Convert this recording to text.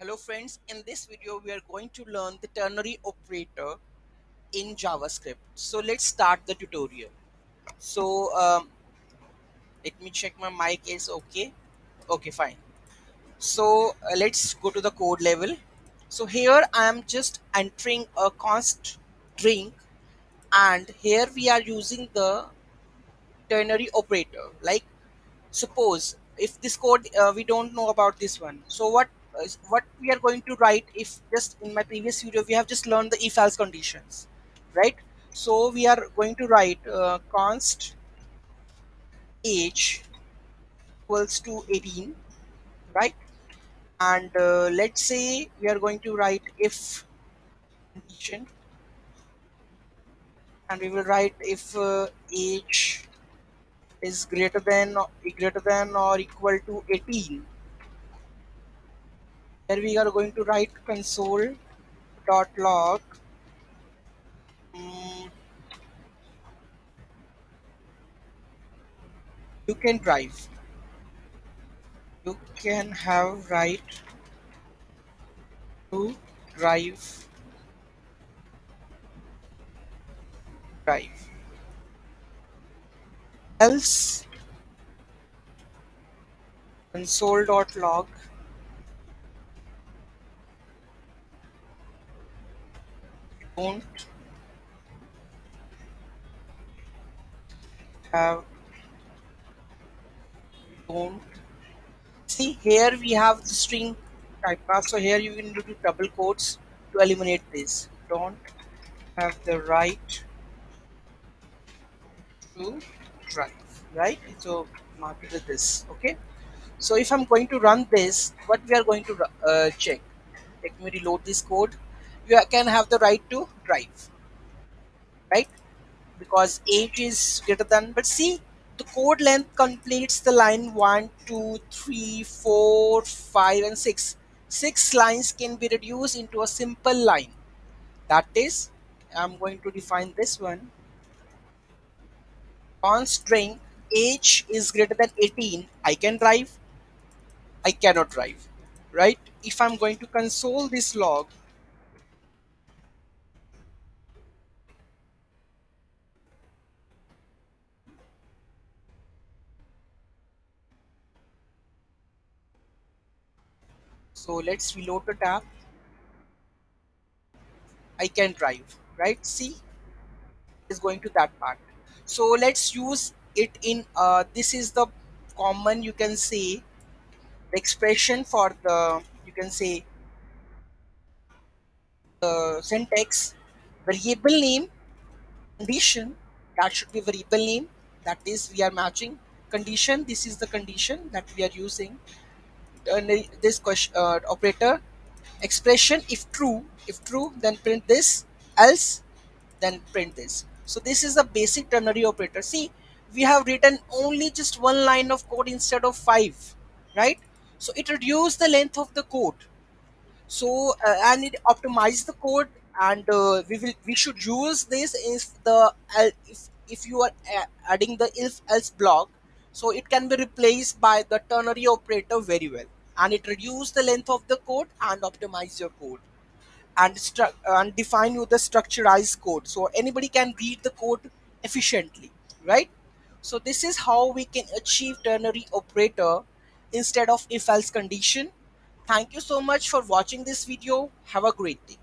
Hello friends, in this video we are going to learn the ternary operator in JavaScript. So let's start the tutorial. So let me check my mic is okay. Okay, fine. So let's go to the code level. So here I am just entering a const string, and here we are using the ternary operator. Like suppose if this code we don't know about this one, so what we are going to write, if just in my previous video we have just learned the if else conditions, right? So we are going to write const age equals to 18, right? And let's say we are going to write if condition, and we will write if age is greater than or equal to 18. Here we are going to write console dot log. Mm, you can drive. You can have right to drive. Drive. Else console.log don't have don't see. Here we have the string type class. So here you can do double quotes to eliminate this. Don't have the right to drive. Right? So mark it with this. Okay. So if I'm going to run this, what we are going to check? Let me reload this code. You can have the right to drive, right? Because age is greater than. But see, the code length completes the line 1, 2, 3, 4, 5, and 6. 6 lines can be reduced into a simple line. That is, I'm going to define this one. On string age is greater than 18, I can drive, I cannot drive, right? If I'm going to console this log, so let's reload the tab. I can drive, right? See, is going to that part. So let's use it in this is the common, you can say, the expression for the, you can say, the syntax. Variable name condition, that should be variable name, that is we are matching. Condition, this is the condition that we are using. This question operator. Expression, if true then print this, else then print this. So this is the basic ternary operator. See, we have written only just one line of code instead of five, right? So it reduced the length of the code. So and it optimized the code, and we should use this if the if you are adding the if else block, so it can be replaced by the ternary operator very well, and it reduce the length of the code and optimize your code, and and define you the structurized code, so anybody can read the code efficiently, right? So this is how we can achieve ternary operator instead of if else condition. Thank you so much for watching this video. Have a great day.